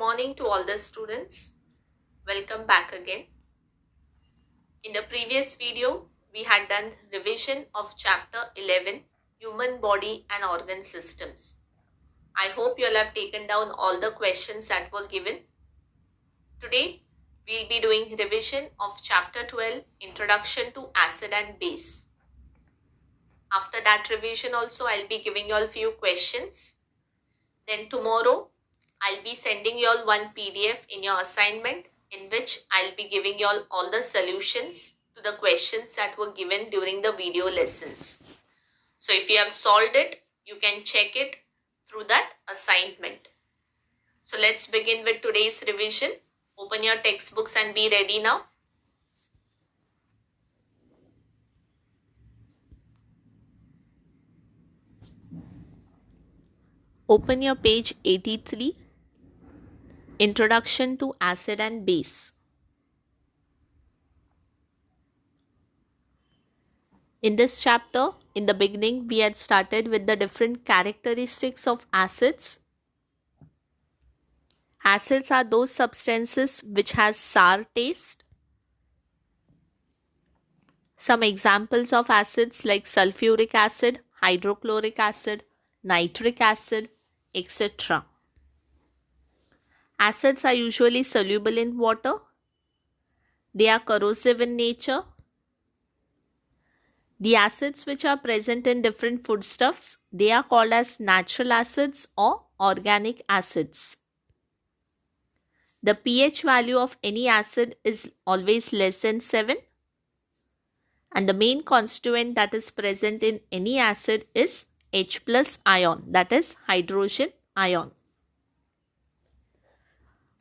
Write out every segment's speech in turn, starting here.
morning to all the students. Welcome back again. In the previous video, we had done revision of chapter 11, Human Body and Organ Systems. I hope you all have taken down all the questions that were given. Today, we'll be doing revision of chapter 12, Introduction to Acid and Base. After that revision also, I'll be giving you all few questions. Then tomorrow, I'll be sending you all one PDF in your assignment in which I'll be giving you all the solutions to the questions that were given during the video lessons. So if you have solved it, you can check it through that assignment. So let's begin with today's revision. Open your textbooks and be ready now. Open your page 83. Introduction to Acid and Base. In this chapter, in the beginning, we had started with the different characteristics of acids. Acids are those substances which has sour taste. Some examples of acids like sulfuric acid, hydrochloric acid, nitric acid, etc. Acids are usually soluble in water. They are corrosive in nature. The acids which are present in different foodstuffs, they are called as natural acids or organic acids. The pH value of any acid is always less than 7. And the main constituent that is present in any acid is H plus ion, that is hydrogen ion.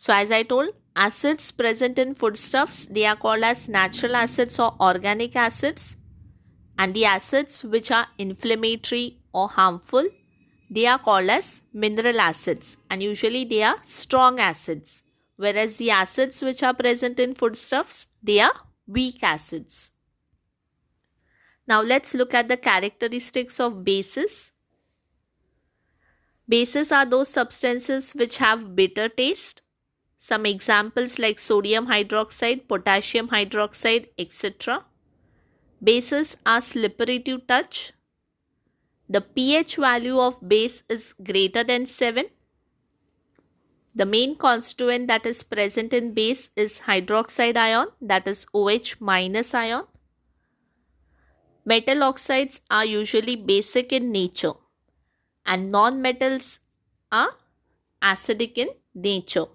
So as I told, acids present in foodstuffs, they are called as natural acids or organic acids. And the acids which are inflammatory or harmful, they are called as mineral acids. And usually they are strong acids. Whereas the acids which are present in foodstuffs, they are weak acids. Now let's look at the characteristics of bases. Bases are those substances which have bitter taste. Some examples like sodium hydroxide, potassium hydroxide, etc. Bases are slippery to touch. The pH value of base is greater than 7. The main constituent that is present in base is hydroxide ion, that is OH minus ion. Metal oxides are usually basic in nature and non-metals are acidic in nature.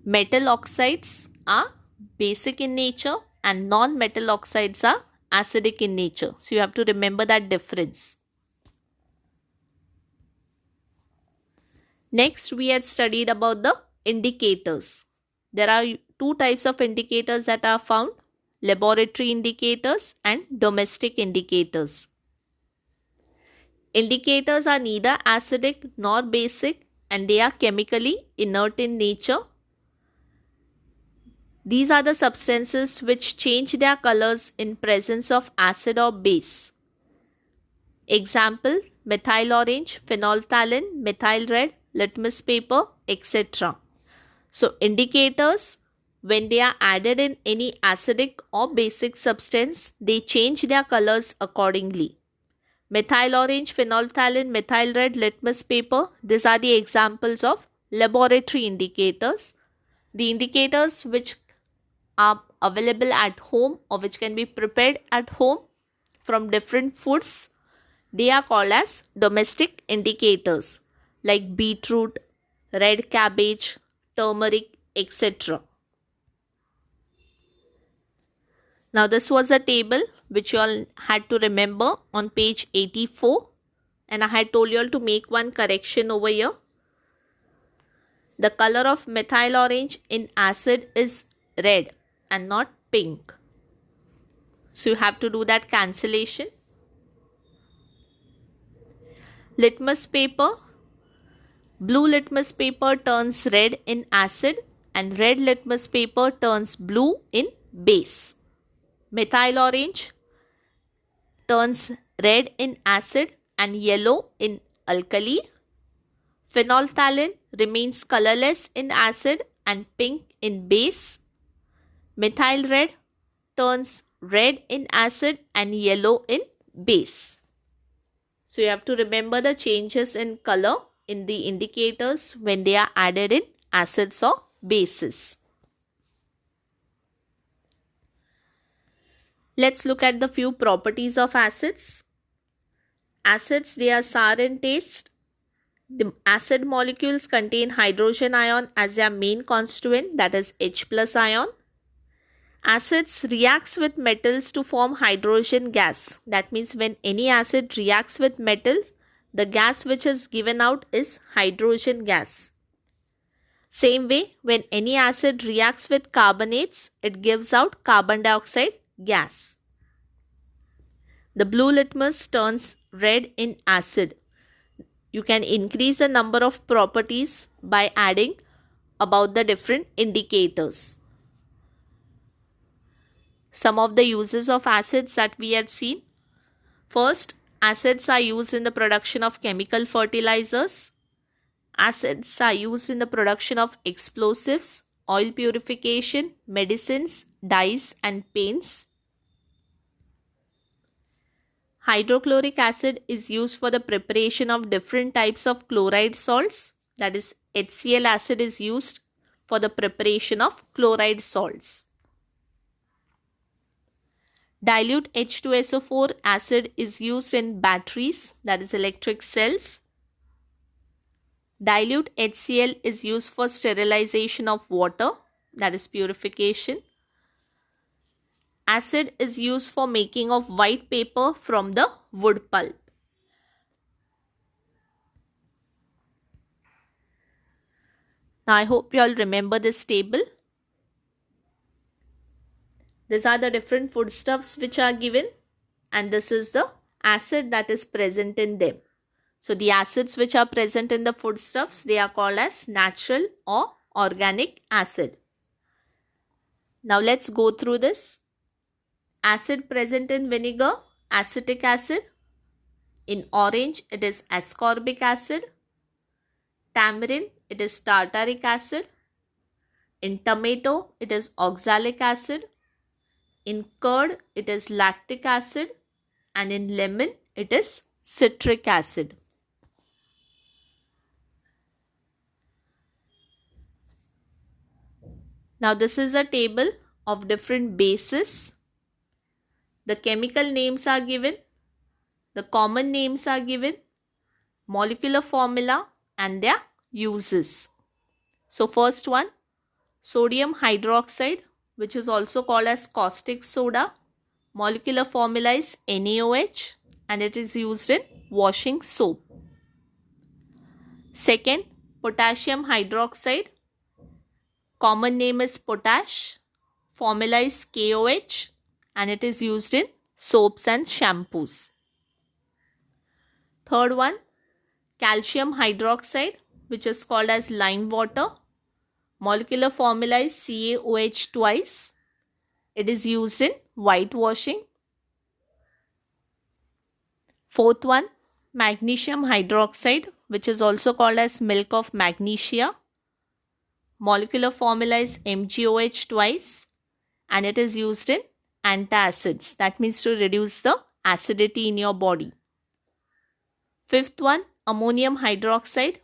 Metal oxides are basic in nature and non-metal oxides are acidic in nature. So you have to remember that difference. Next, we had studied about the indicators. There are two types of indicators that are found: laboratory indicators and domestic indicators. Indicators are neither acidic nor basic and they are chemically inert in nature. These are the substances which change their colors in presence of acid or base. Example: methyl orange, phenolphthalein, methyl red, litmus paper, etc. So indicators, when they are added in any acidic or basic substance, they change their colors accordingly. Methyl orange, phenolphthalein, methyl red, litmus paper, these are the examples of laboratory indicators. The indicators which are available at home or which can be prepared at home from different foods, they are called as domestic indicators like beetroot, red cabbage, turmeric, etc. Now this was a table which you all had to remember on page 84 and I had told you all to make one correction over here. The color of methyl orange in acid is red and not pink. So you have to do that cancellation. Litmus paper. Blue litmus paper turns red in acid and red litmus paper turns blue in base. Methyl orange turns red in acid and yellow in alkali. Phenolphthalein remains colorless in acid and pink in base. Methyl red turns red in acid and yellow in base. So you have to remember the changes in color in the indicators when they are added in acids or bases. Let's look at the few properties of acids. Acids, they are sour in taste. The acid molecules contain hydrogen ion as their main constituent, that is H plus ion. Acids reacts with metals to form hydrogen gas. That means when any acid reacts with metal, the gas which is given out is hydrogen gas. Same way, when any acid reacts with carbonates, it gives out carbon dioxide gas. The blue litmus turns red in acid. You can increase the number of properties by adding about the different indicators. Some of the uses of acids that we had seen. First, acids are used in the production of chemical fertilizers. Acids are used in the production of explosives, oil purification, medicines, dyes and paints. Hydrochloric acid is used for the preparation of different types of chloride salts. That is, HCl acid is used for the preparation of chloride salts. Dilute H2SO4 acid is used in batteries, that is electric cells. Dilute HCl is used for sterilization of water, that is purification. Acid is used for making of white paper from the wood pulp. Now I hope you all remember this table. These are the different foodstuffs which are given, and this is the acid that is present in them. So the acids which are present in the foodstuffs, they are called as natural or organic acid. Now let's go through this. Acid present in vinegar, acetic acid. In orange, it is ascorbic acid. Tamarind, it is tartaric acid. In tomato, it is oxalic acid. In curd, it is lactic acid. And in lemon, it is citric acid. Now this is a table of different bases. The chemical names are given. The common names are given. Molecular formula and their uses. So first one, sodium hydroxide, which is also called as caustic soda. Molecular formula is NaOH and it is used in washing soap. Second, potassium hydroxide. Common name is potash. Formula is KOH and it is used in soaps and shampoos. Third one, calcium hydroxide, which is called as lime water. Molecular formula is CaOH twice. It is used in whitewashing. Fourth one, magnesium hydroxide, which is also called as milk of magnesia. Molecular formula is MgOH twice and it is used in antacids. That means to reduce the acidity in your body. Fifth one, ammonium hydroxide.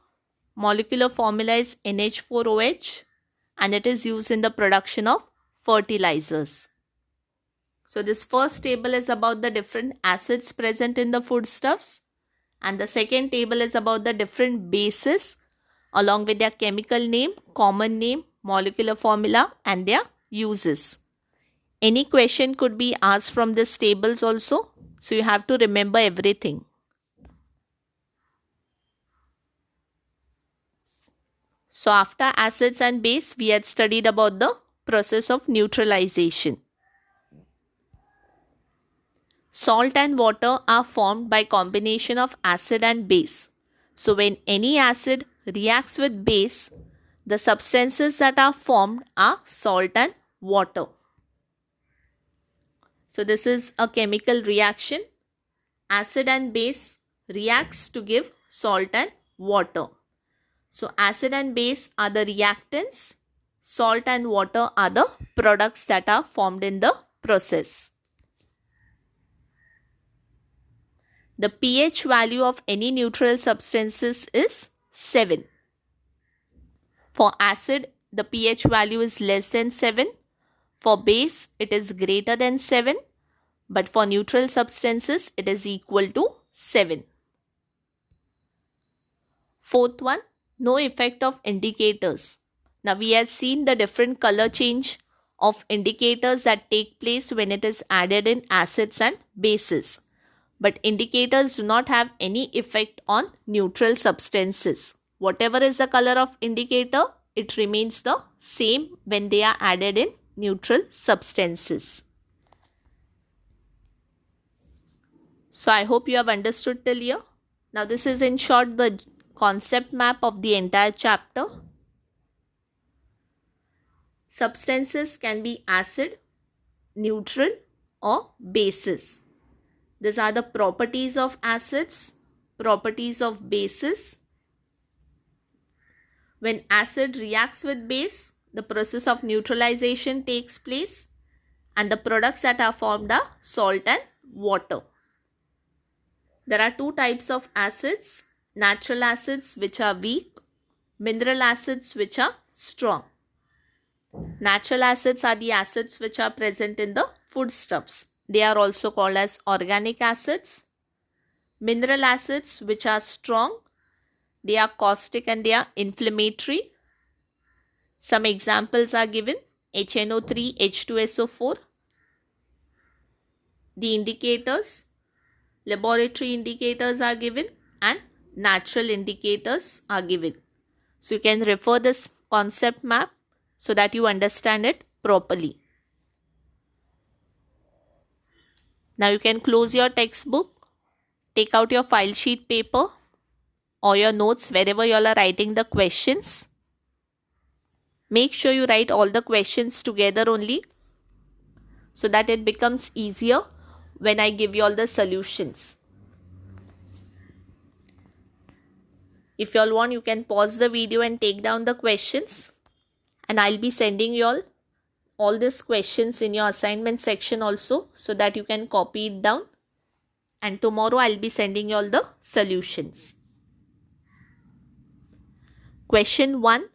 Molecular formula is NH4OH and it is used in the production of fertilizers. So this first table is about the different acids present in the foodstuffs, and the second table is about the different bases along with their chemical name, common name, molecular formula and their uses. Any question could be asked from these tables also, so you have to remember everything. So after acids and base, we had studied about the process of neutralization. Salt and water are formed by combination of acid and base. So when any acid reacts with base, the substances that are formed are salt and water. So this is a chemical reaction. Acid and base reacts to give salt and water. So acid and base are the reactants. Salt and water are the products that are formed in the process. The pH value of any neutral substances is 7. For acid, the pH value is less than 7. For base, it is greater than 7. But for neutral substances, it is equal to 7. Fourth one, no effect of indicators. Now we have seen the different color change of indicators that take place when it is added in acids and bases. But indicators do not have any effect on neutral substances. Whatever is the color of indicator, it remains the same when they are added in neutral substances. So I hope you have understood till here. Now this is in short the concept map of the entire chapter. Substances can be acid, neutral or bases. These are the properties of acids, properties of bases. When acid reacts with base, the process of neutralization takes place and the products that are formed are salt and water. There are two types of acids, natural acids which are weak, mineral acids which are strong. Natural acids are the acids which are present in the foodstuffs. They are also called as organic acids. Mineral acids which are strong, they are caustic and they are inflammatory. Some examples are given: HNO3, H2SO4. The indicators, laboratory indicators are given and natural indicators are given. So you can refer this concept map so that you understand it properly. Now you can close your textbook, take out your file sheet paper or your notes wherever you all are writing the questions. Make sure you write all the questions together only so that it becomes easier when I give you all the solutions. If you all want, you can pause the video and take down the questions, and I'll be sending you all these questions in your assignment section also so that you can copy it down, and tomorrow I'll be sending you all the solutions. Question 1.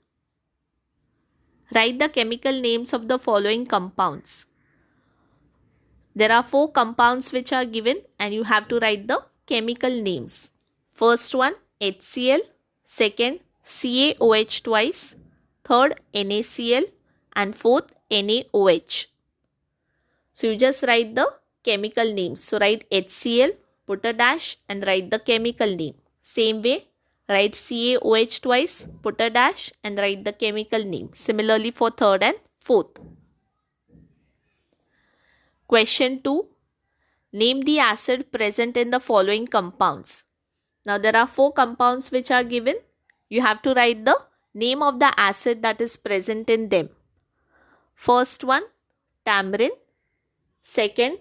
Write the chemical names of the following compounds. There are 4 compounds which are given and you have to write the chemical names. First one, HCl. Second, CaOH twice. Third, NaCl. And fourth, NaOH. So you just write the chemical names. So write HCl, put a dash and write the chemical name. Same way, write CaOH twice, put a dash and write the chemical name. Similarly for third and fourth. Question 2. Name the acid present in the following compounds. Now there are 4 compounds which are given. You have to write the name of the acid that is present in them. First one, tamarind. Second,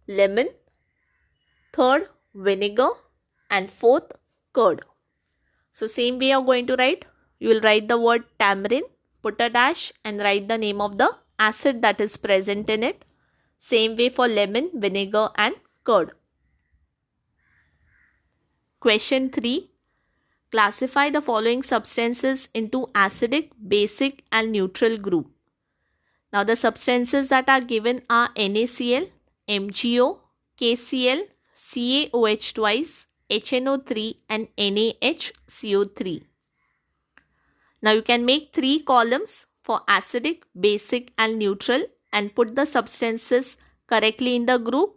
lemon. Third, vinegar. And fourth, curd. So same way you are going to write. You will write the word tamarind, put a dash and write the name of the acid that is present in it. Same way for lemon, vinegar and curd. Question 3. Classify the following substances into acidic, basic and neutral group. Now the substances that are given are NaCl, MgO, KCl, CaOH twice, HNO3 and NaHCO3. Now you can make 3 columns for acidic, basic and neutral and put the substances correctly in the group,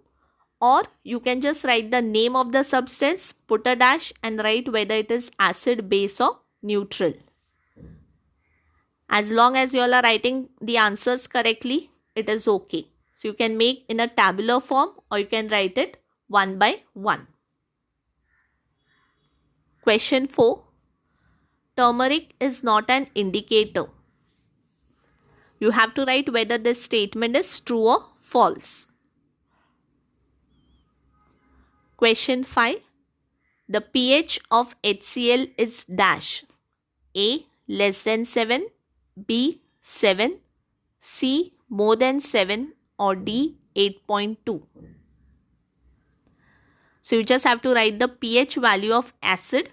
or you can just write the name of the substance, put a dash and write whether it is acid, base or neutral. As long as you all are writing the answers correctly, it is okay. So you can make in a tabular form or you can write it one by one. Question 4. Turmeric is not an indicator. You have to write whether this statement is true or false. Question 5. The pH of HCl is dash. A less than 7, B 7, C more than 7 or D 8.2. So you just have to write the pH value of acid,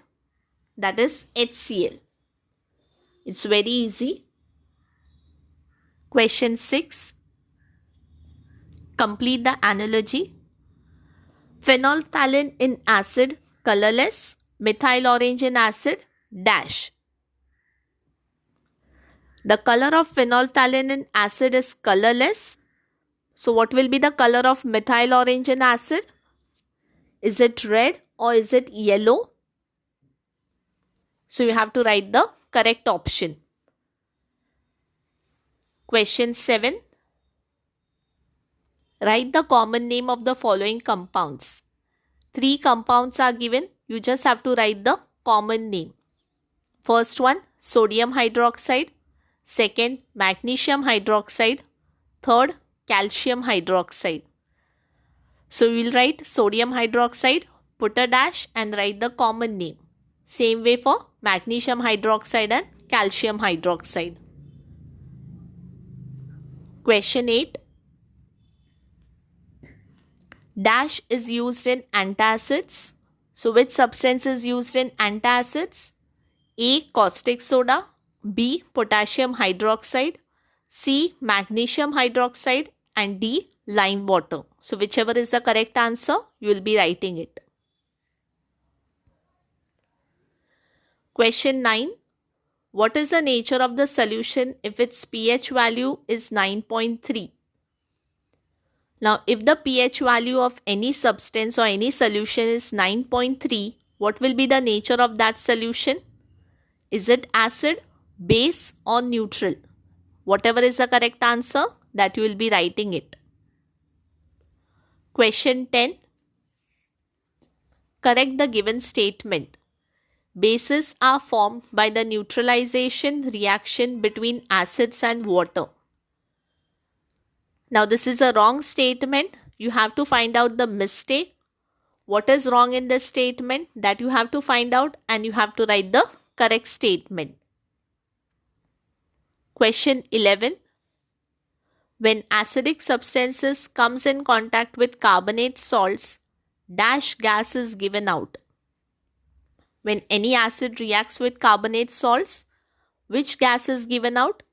that is HCl. It's very easy. Question 6. Complete the analogy. Phenolphthalein in acid, colorless. Methyl orange in acid, dash. The color of phenolphthalein in acid is colorless. So what will be the color of methyl orange in acid? Is it red or is it yellow? So you have to write the correct option. Question 7. Write the common name of the following compounds. 3 compounds are given. You just have to write the common name. First one, sodium hydroxide. Second, magnesium hydroxide. Third, calcium hydroxide. So we will write sodium hydroxide, put a dash and write the common name. Same way for magnesium hydroxide and calcium hydroxide. Question 8. Dash is used in antacids. So which substance is used in antacids? A. Caustic soda. B. Potassium hydroxide. C. Magnesium hydroxide. And D. Lime water. So whichever is the correct answer, you will be writing it. Question 9. What is the nature of the solution if its pH value is 9.3? Now, if the pH value of any substance or any solution is 9.3, what will be the nature of that solution? Is it acid, base or neutral? Whatever is the correct answer, that you will be writing it. Question 10. Correct the given statement. Bases are formed by the neutralization reaction between acids and water. Now this is a wrong statement. You have to find out the mistake. What is wrong in this statement? That you have to find out and you have to write the correct statement. Question 11. When acidic substances comes in contact with carbonate salts, dash gas is given out. When any acid reacts with carbonate salts, which gas is given out?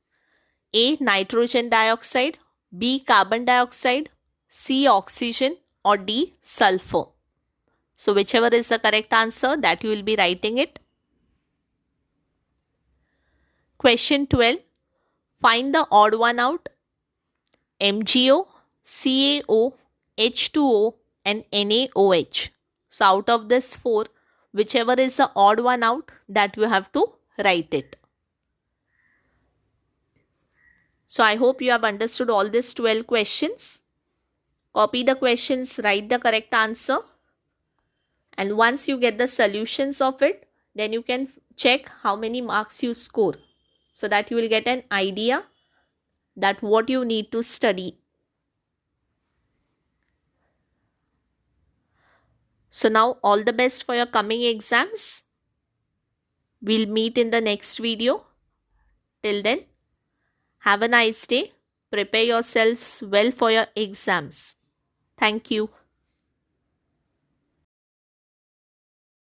A. Nitrogen dioxide. B. Carbon dioxide. C. Oxygen. Or D. Sulfur. So whichever is the correct answer, that you will be writing it. Question 12. Find the odd one out. MgO, CaO, H2O and NaOH. So out of this 4, whichever is the odd one out, that you have to write it. So I hope you have understood all these 12 questions. Copy the questions, write the correct answer. And once you get the solutions of it, then you can check how many marks you score. So that you will get an idea that what you need to study. So now all the best for your coming exams. We'll meet in the next video. Till then, have a nice day. Prepare yourselves well for your exams. Thank you.